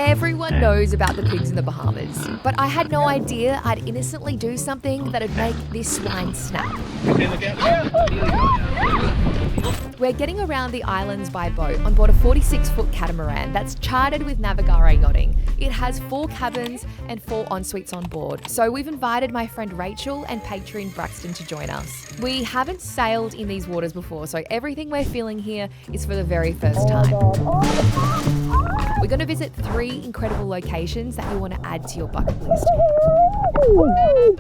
Everyone knows about the pigs in the Bahamas, but I had no idea I'd innocently do something that'd make this swine snap. We're getting around the islands by boat on board a 46-foot catamaran that's chartered with Navigare Yachting. It has 4 cabins and 4 en-suites on board, so we've invited my friend Rachel and patron Braxton to join us. We haven't sailed in these waters before, so everything we're feeling here is for the very first time. We're going to visit 3 incredible locations that you want to add to your bucket list,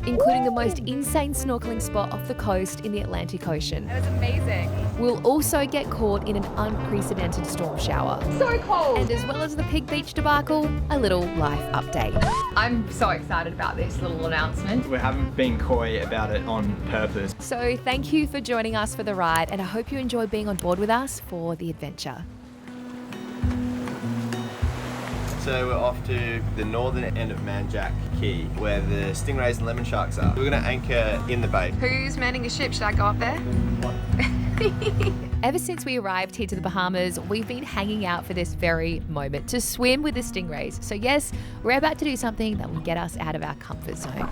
including the most insane snorkeling spot off the coast in the Atlantic Ocean. That was amazing. We'll also get caught in an unprecedented storm shower. So cold. And as well as the pig beach debacle, a little life update. I'm so excited about this little announcement. We haven't been coy about it on purpose. So thank you for joining us for the ride, and I hope you enjoy being on board with us for the adventure. So we're off to the northern end of Manjack Key, where the stingrays and lemon sharks are. We're going to anchor in the bay. Who's manning a ship? Should I go up there? Ever since we arrived here to the Bahamas, we've been hanging out for this very moment to swim with the stingrays. So yes, we're about to do something that will get us out of our comfort zone.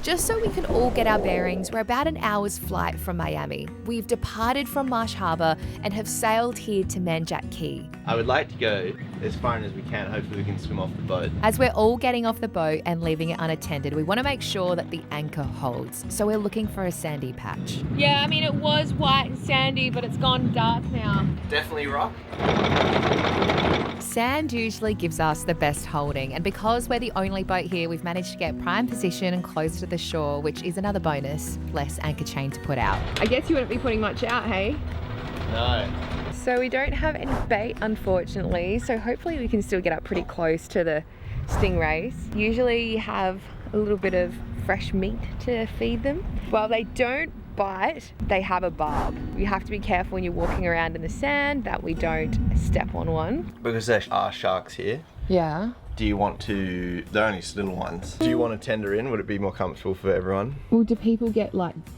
Just so we can all get our bearings, we're about an hour's flight from Miami. We've departed from Marsh Harbour and have sailed here to Manjack Key. I would like to go as far in as we can. Hopefully we can swim off the boat. As we're all getting off the boat and leaving it unattended, we want to make sure that the anchor holds. So we're looking for a sandy patch. Yeah, I mean, it was white and sandy, but it's gone dark now. Definitely rock. Sand usually gives us the best holding, and because we're the only boat here, we've managed to get prime position and close to the shore, which is another bonus, less anchor chain to put out. I guess you wouldn't be putting much out, hey? No. So we don't have any bait, unfortunately, so hopefully we can still get up pretty close to the stingrays. Usually you have a little bit of fresh meat to feed them. Well, they don't bite, they have a barb. You have to be careful when you're walking around in the sand that we don't step on one. Because there are sharks here, Yeah. do you want to, they're only little ones. Do you want to tender in? Would it be more comfortable for everyone? Well, do people get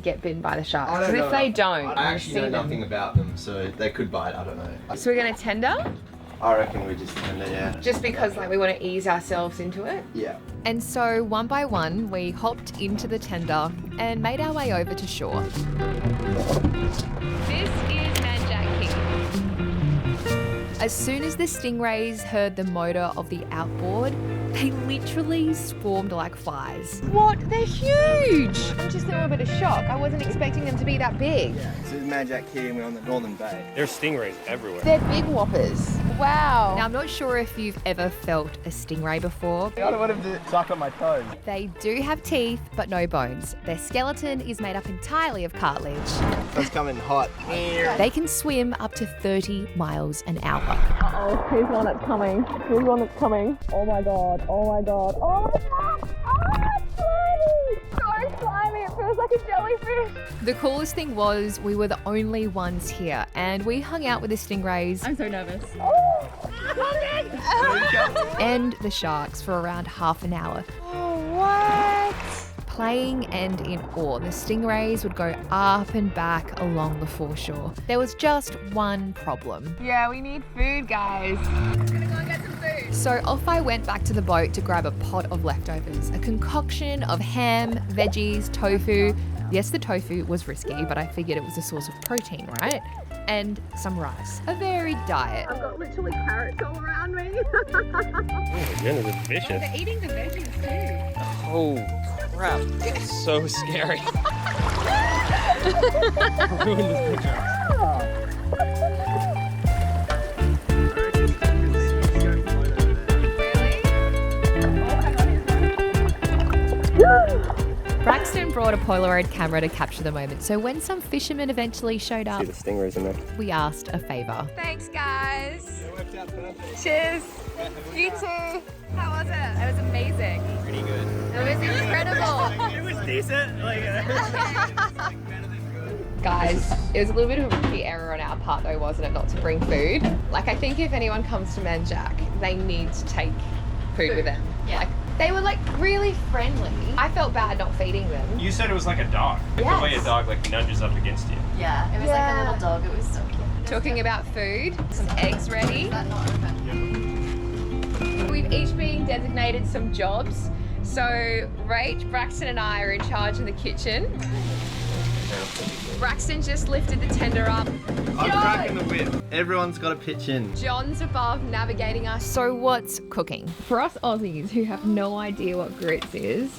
bitten by the sharks? Because if they don't, I actually know nothing about them, so they could bite, I don't know. So we're gonna tender? I reckon we just tender, yeah. Just because we want to ease ourselves into it? Yeah. And so one by one, we hopped into the tender and made our way over to shore. This is Manjack Key. As soon as the stingrays heard the motor of the outboard, they literally swarmed like flies. What? They're huge! I'm just in a little bit of shock. I wasn't expecting them to be that big. Yeah, so this is Manjack Key and we're on the northern bay. There's stingrays everywhere. They're big whoppers. Wow. Now, I'm not sure if you've ever felt a stingray before. I don't want him to suck on my toes. They do have teeth, but no bones. Their skeleton is made up entirely of cartilage. It's coming hot. They can swim up to 30 miles an hour. Uh-oh, here's one that's coming. Here's one that's coming. Oh my god, oh my god, oh my god! Oh, it's slimy! So slimy, it feels like a jellyfish. The coolest thing was we were the only ones here, and we hung out with the stingrays I'm so nervous. and the sharks for around half an hour. Oh, what? Playing and in awe, the stingrays would go up and back along the foreshore. There was just one problem. Yeah, we need food, guys. I'm gonna go and get some food. So off I went back to the boat to grab a pot of leftovers, a concoction of ham, veggies, tofu. Yes, the tofu was risky, but I figured it was a source of protein, right? And some rice. A varied diet. I've got literally carrots all around me. Oh my goodness, it's vicious. They're eating the veggies too. Oh crap, it's so scary. Ruined this picture. Braxton brought a Polaroid camera to capture the moment, so when some fishermen eventually showed up, See the stingrays in there. we asked a favour. Thanks, guys. Cheers. You too. How was it? It was amazing. Pretty good. It was incredible. It was decent. Guys, it was a little bit of a rookie error on our part though, wasn't it, not to bring food? Like, I think if anyone comes to Manjack, they need to take food with them. Yeah. Like, they were like really friendly. I felt bad not feeding them. You said it was like a dog. Like the way a dog like nudges up against you. Yeah, it was like a little dog. It was so cute. Talking about food, some eggs ready. Is that not open? We We've each been designated some jobs. So Rach, Braxton and I are in charge in the kitchen. Braxton just lifted the tender up. I'm cracking the whip. Everyone's got to pitch in. John's above navigating us. So what's cooking? For us Aussies who have no idea what grits is,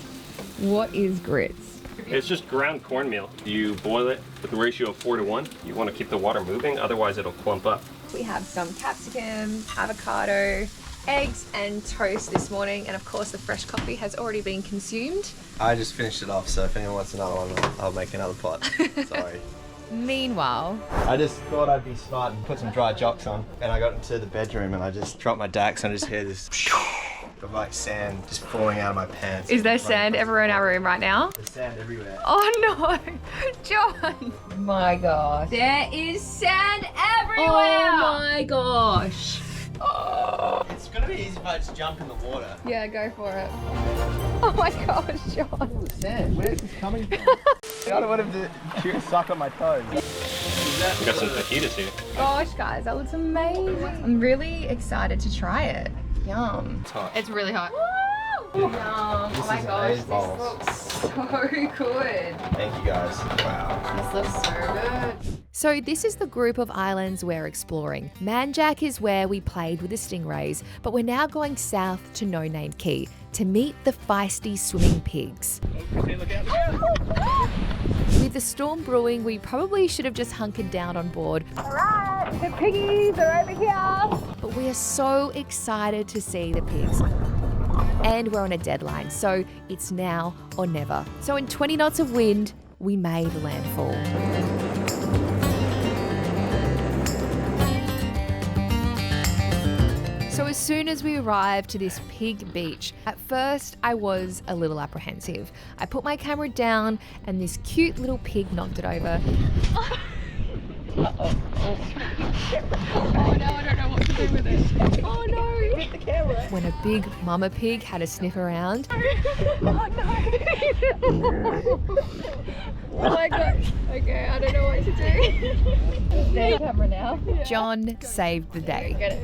what is grits? It's just ground cornmeal. You boil it with a ratio of 4 to 1. You want to keep the water moving, otherwise it'll clump up. We have some capsicum, avocado, eggs and toast this morning, and of course the fresh coffee has already been consumed. I just finished it off, so if anyone wants another one, I'll make another pot. Sorry. Meanwhile, I just thought I'd be smart and put some dry jocks on, and I got into the bedroom and I just dropped my dacks and I just hear this of like sand just falling out of my pants. Is there sand everywhere in our room right now? There's sand everywhere. Oh no, John! My gosh. There is sand everywhere! Oh my gosh. It's gonna be easy if I just jump in the water. Yeah, go for it. Oh my gosh, John. Sand, where's this coming from? I don't want him to suck on my toes. We got some fajitas here. Gosh, guys, that looks amazing. I'm really excited to try it. Yum. It's hot. It's really hot. Yum. Oh my gosh, this looks so good. Thank you guys. Wow. This looks so good. so this is the group of islands we're exploring. Manjack is where we played with the stingrays, but we're now going south to No Name Key to meet the feisty swimming pigs. With the storm brewing, we probably should have just hunkered down on board. Alright, the piggies are over here. But we are so excited to see the pigs. And we're on a deadline, so it's now or never. So in 20 knots of wind, we made landfall. So as soon as we arrived to this pig beach, at first I was a little apprehensive. I put my camera down and this cute little pig knocked it over. Oh no, I don't know what to do with it. Oh no! Hit the camera. When a big mama pig had a sniff around. Oh no! Oh my god. Okay, I don't know what to do. There's the camera now. John saved the day. Get it.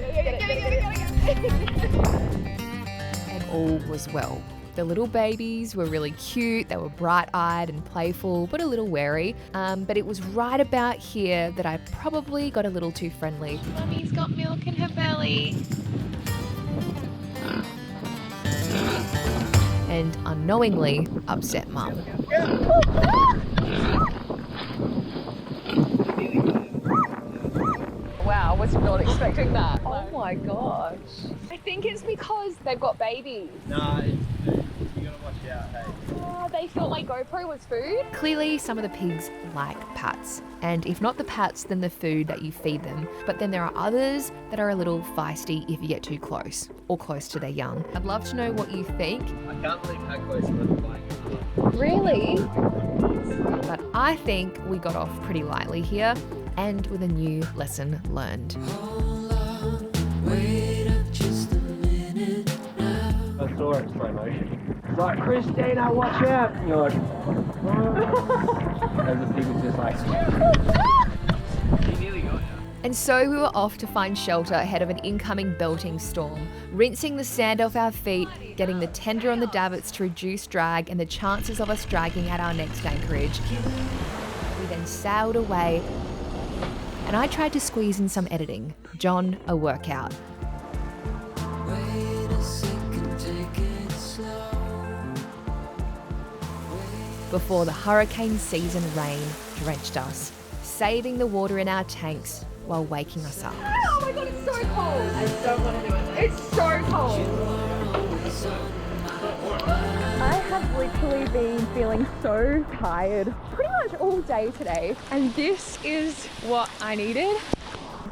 And all was well. The little babies were really cute, they were bright-eyed and playful, but a little wary. But it was right about here that I probably got a little too friendly. Mummy's got milk in her belly. And unknowingly upset Mum. Wow, was not expecting that. Oh my gosh. I think it's because they've got babies. Nah, it's food. You gotta watch out, hey. Oh, they thought my GoPro was food? Clearly, some of the pigs like pats. And if not the pats, then the food that you feed them. But then there are others that are a little feisty if you get too close, or close to their young. I'd love to know what you think. I can't believe how close we're flying. Really? But I think we got off pretty lightly here, and with a new lesson learned. I saw it in slow motion. It's like, Kristina, watch out! And you're like, oh. And the pig was just like, he nearly got you. And so we were off to find shelter ahead of an incoming belting storm, rinsing the sand off our feet, getting the tender on the davits to reduce drag and the chances of us dragging at our next anchorage. We then sailed away, and I tried to squeeze in some editing. John, a workout. Before the hurricane season rain drenched us, saving the water in our tanks while waking us up. Oh my god, it's so cold. I don't want to do it. It's so cold. I have literally been feeling so tired pretty much all day today, and this is what I needed.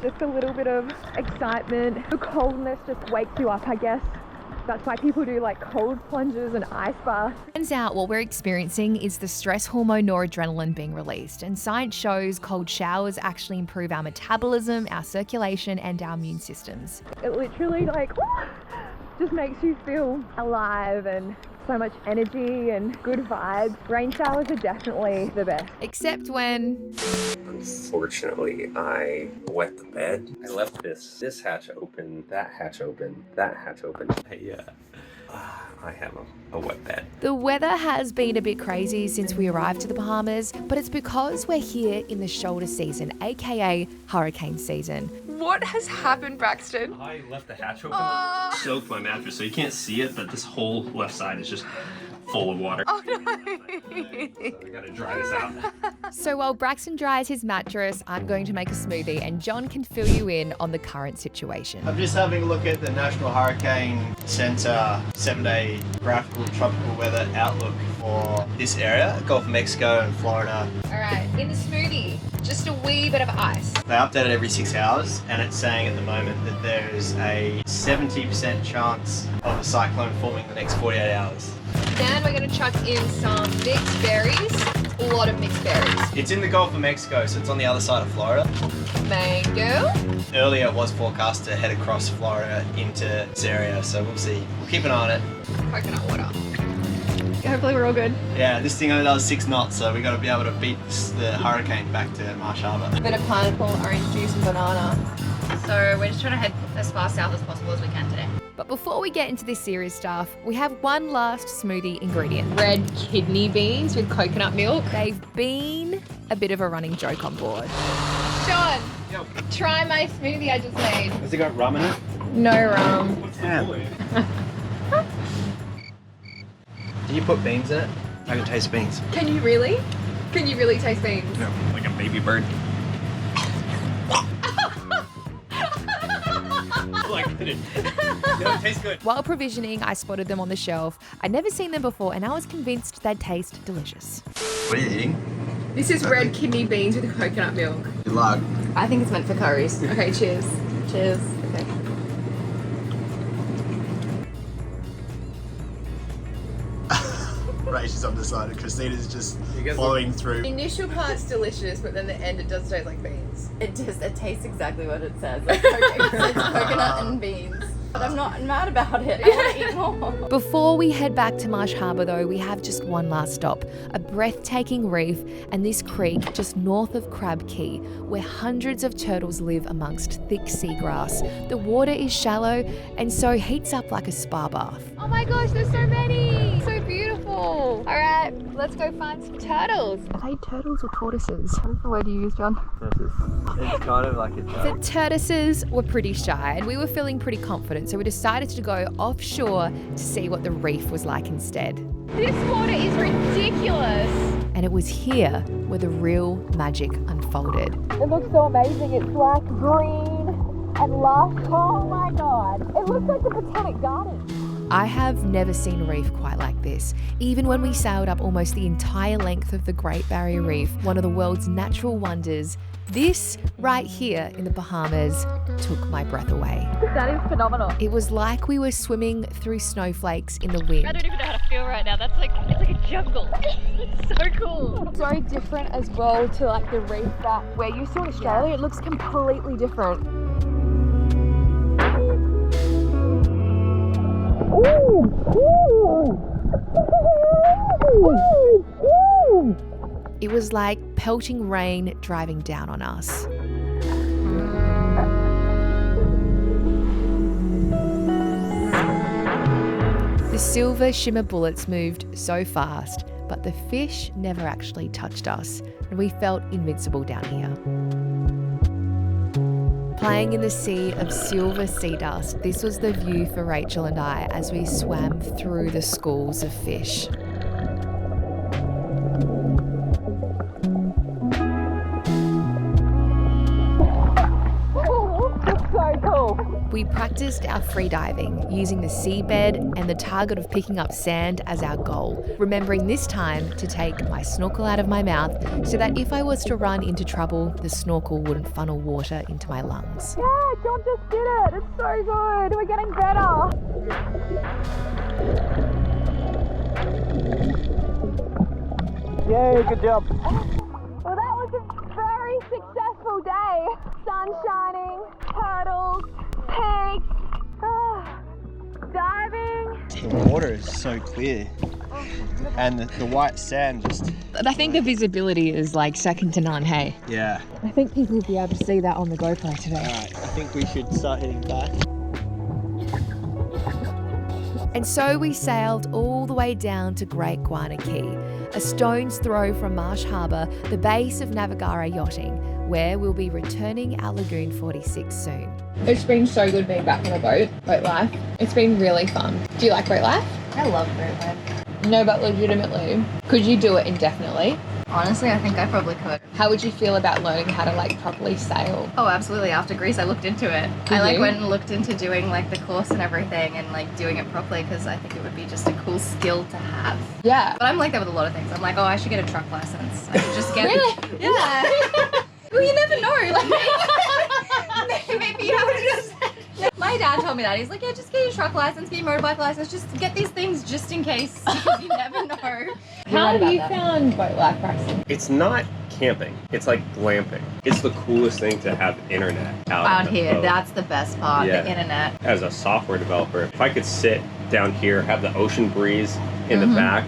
Just a little bit of excitement. The coldness just wakes you up, I guess. That's why people do like cold plunges and ice baths. Turns out what we're experiencing is the stress hormone noradrenaline being released, and science shows cold showers actually improve our metabolism, our circulation, and our immune systems. It literally like just makes you feel alive and so much energy and good vibes. Rain showers are definitely the best. Except when... Unfortunately, I wet the bed. I left this hatch open, that hatch open, that hatch open. I have a wet bed. The weather has been a bit crazy since we arrived to the Bahamas, but it's because we're here in the shoulder season, aka hurricane season. What has happened, Braxton? I left the hatch open, soaked my mattress, so you can't see it, but this whole left side is just full of water. Oh no! So we gotta dry this out. So while Braxton dries his mattress, I'm going to make a smoothie and John can fill you in on the current situation. I'm just having a look at the National Hurricane Center 7-day graphical tropical weather outlook for this area, Gulf of Mexico and Florida. Alright, in the smoothie, just a wee bit of ice. They update it every 6 hours, and it's saying at the moment that there is a 70% chance of a cyclone forming in the next 48 hours. Then we're going to chuck in some mixed berries, a lot of mixed berries. It's in the Gulf of Mexico, so it's on the other side of Florida. Mango. Earlier it was forecast to head across Florida into this area, so we'll see. We'll keep an eye on it. Coconut water. Hopefully we're all good. Yeah, this thing only does 6 knots, so we got to be able to beat the hurricane back to Marsh Harbour. A bit of pineapple, orange juice and banana. So we're just trying to head as far south as possible as we can today. But before we get into this serious stuff, we have one last smoothie ingredient. Red kidney beans with coconut milk. They've been a bit of a running joke on board. Sean, try my smoothie I just made. Has it got rum in it? No rum. Damn. Do you put beans in it? I can taste beans. Can you really? Can you really taste beans? No, like a baby bird. No, it tastes good. While provisioning, I spotted them on the shelf. I'd never seen them before and I was convinced they'd taste delicious. What are you eating? This is red kidney beans with coconut milk. Good luck. I think it's meant for curries. Okay, cheers. Cheers. Okay. Rach is undecided. Christina's just following through. The initial part's delicious, but then the end it does taste like beans. It tastes exactly what it says. Like it's coconut and beans. But I'm not mad about it. I want to eat more. Before we head back to Marsh Harbour though, we have just one last stop. A breathtaking reef and this creek just north of Crab Key, where hundreds of turtles live amongst thick seagrass. The water is shallow and so heats up like a spa bath. Oh my gosh, there's so many! So beautiful! Alright, let's go find some turtles. Are they turtles or tortoises? What's the word you use, John? It's kind of like a The tortoises were pretty shy and we were feeling pretty confident, so we decided to go offshore to see what the reef was like instead. This water is ridiculous! And it was here where the real magic unfolded. It looks so amazing. It's like green and lush. Oh my god. It looks like the Botanic Garden. I have never seen a reef quite like this. Even when we sailed up almost the entire length of the Great Barrier Reef, one of the world's natural wonders, this right here in the Bahamas took my breath away. That is phenomenal. It was like we were swimming through snowflakes in the wind. I don't even know how to feel right now. It's like a jungle. It's so cool. So different as well to like the reef that we're used to in Australia. It looks completely different. It was like pelting rain driving down on us. The silver shimmer bullets moved so fast, but the fish never actually touched us, and we felt invincible down here. Playing in the sea of silver sea dust, this was the view for Rachel and I as we swam through the schools of fish. We practiced our freediving using the seabed and the target of picking up sand as our goal, remembering this time to take my snorkel out of my mouth so that if I was to run into trouble, the snorkel wouldn't funnel water into my lungs. Yeah, John just did it. It's so good. We're getting better. Yay, good job. Well, that was a very successful day. Sun shining, turtles, pigs, diving. The water is so clear. And the white sand just... I think the visibility is like second to none, hey? Yeah. I think people will be able to see that on the GoPro today. Alright, I think we should start heading back. And so we sailed all the way down to Great Barrier Reef, a stone's throw from Marsh Harbour, the base of Navigare Yachting, where we'll be returning our Lagoon 46 soon. It's been so good being back on a boat life. It's been really fun. Do you like boat life? I love boat life. No, but legitimately, could you do it indefinitely? Honestly, I think I probably could. How would you feel about learning how to like properly sail? Oh, absolutely. After Greece, I looked into it. Did I like you? went and looked into doing like the course and everything and like doing it properly because I think it would be just a cool skill to have. Yeah. But I'm like that with a lot of things. I'm like, oh, I should get a truck license. I should just get Really? Yeah. Well, you never know. Like maybe you have to just. My dad told me that. He's like, yeah, just get your truck license, get your motorbike license, just get these things just in case. Because you never know. How have you found boat life, Braxton? It's not camping. It's like glamping. It's the coolest thing to have internet Out on the here, boat. that's the best part, Yeah. the internet. As a software developer, if I could sit down here, have the ocean breeze in the back,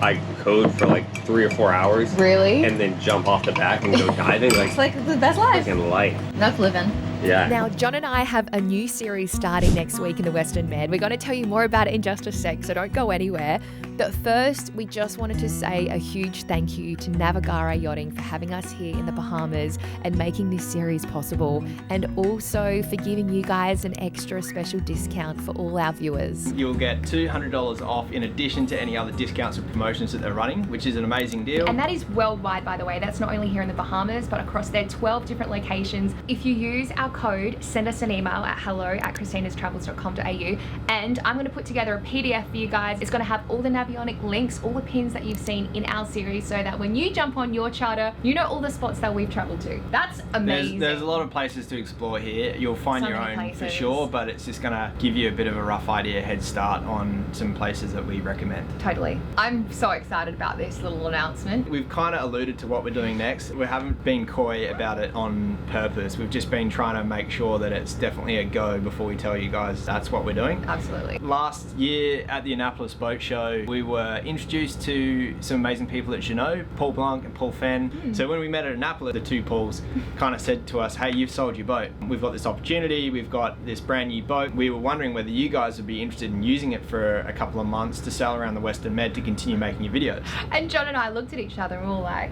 I code for like 3 or 4 hours. Really? And then jump off the back and go diving. It's like the best life. Fucking life. That's living. Yeah. Now, John and I have a new series starting next week in the Western Med. We're going to tell you more about it in just a sec, so don't go anywhere. But first, we just wanted to say a huge thank you to Navigare Yachting for having us here in the Bahamas and making this series possible, and also for giving you guys an extra special discount for all our viewers. You'll get $200 off in addition to any other discounts and promotions that they're running, which is an amazing deal. And that is worldwide, by the way. That's not only here in the Bahamas, but across their 12 different locations. If you use our code, send us an email at hello@christinastravels.com.au, and I'm going to put together a PDF for you guys. It's going to have all the Navionic links, all the pins that you've seen in our series, so that when you jump on your charter, you know all the spots that we've traveled to. That's amazing. There's a lot of places to explore here. You'll find So your many own places. for sure, but it's just going to give you a bit of a rough idea, head start on some places that we recommend. Totally. I'm so excited about this little announcement. We've kind of alluded to what we're doing next. We haven't been coy about it on purpose. We've just been trying to make sure that it's definitely a go before we tell you guys that's what we're doing. Absolutely. Last year at the Annapolis Boat Show, we were introduced to some amazing people at Jeanneau, Paul Blanc and Paul Fenn. So when we met at Annapolis, the two Pauls kind of said to us, hey, you've sold your boat. We've got this opportunity, we've got this brand new boat. We were wondering whether you guys would be interested in using it for a couple of months to sail around the Western Med to continue making your videos. And John and I looked at each other and we were like,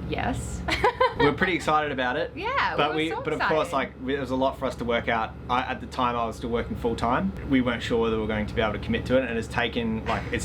yes. We're pretty excited about it. Yeah, but we were so but of course, excited. like, it was a lot for us to work out. At the time, I was still working full time. We weren't sure whether we were going to be able to commit to it, and it's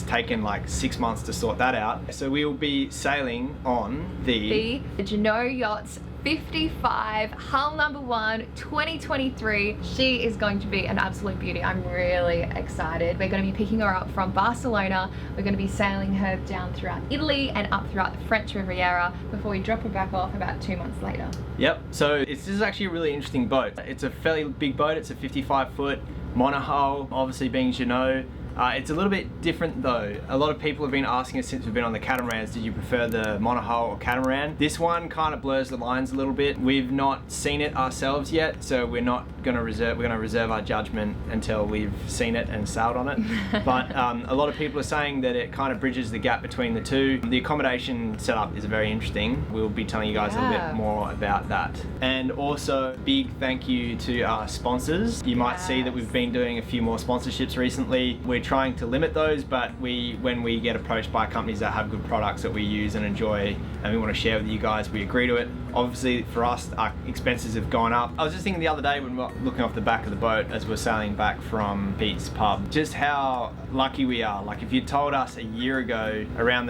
taken like 6 months to sort that out. So we will be sailing on the Jeanneau Yacht's 55 hull number 1 2023. She is going to be an absolute beauty. I'm really excited. We're going to be picking her up from Barcelona. We're going to be sailing her down throughout Italy and up throughout the French Riviera before we drop her back off about 2 months later. Yep, so this is actually a really interesting boat. It's a fairly big boat. It's a 55-foot monohull, obviously being Jeanneau. It's a little bit different though. A lot of people have been asking us since we've been on the catamarans, did you prefer the monohull or catamaran? This one kind of blurs the lines a little bit. We've not seen it ourselves yet, so we're going to reserve our judgment until we've seen it and sailed on it. But a lot of people are saying that it kind of bridges the gap between the two. The accommodation setup is very interesting. We'll be telling you guys a little bit more about that. And also, big thank you to our sponsors. You might see that we've been doing a few more sponsorships recently. We're trying to limit those, but when we get approached by companies that have good products that we use and enjoy and we want to share with you guys, we agree to it. Obviously for us, our expenses have gone up. I was just thinking the other day when we were looking off the back of the boat as we're sailing back from Pete's pub, just how lucky we are. Like, if you told us a year ago,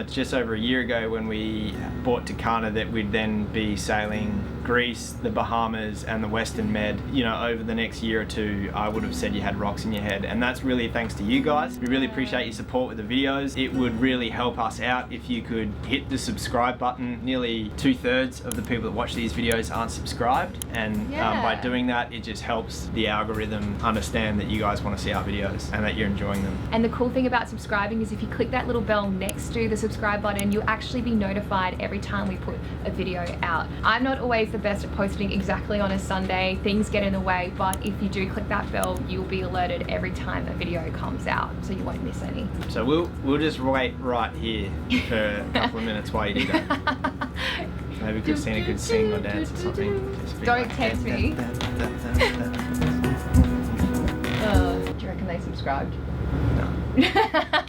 just over a year ago when we bought Takana, that we'd then be sailing Greece, the Bahamas and the Western Med, over the next year or two, I would have said you had rocks in your head. And that's really thanks to you guys. We really appreciate your support with the videos. It would really help us out if you could hit the subscribe button. Nearly 2/3 of the people that watch these videos aren't subscribed, and by doing that, it just helps the algorithm understand that you guys want to see our videos and that you're enjoying them. And the cool thing about subscribing is if you click that little bell next to the subscribe button, you'll actually be notified every time we put a video out. I'm not always the best at posting exactly on a Sunday, things get in the way, but if you do click that bell, you'll be alerted every time a video comes out, so you won't miss any. So we'll just wait right here for a couple of minutes while you do that. Maybe Kristina could sing or dance or something. Don't tempt me. Do you reckon they subscribed? No.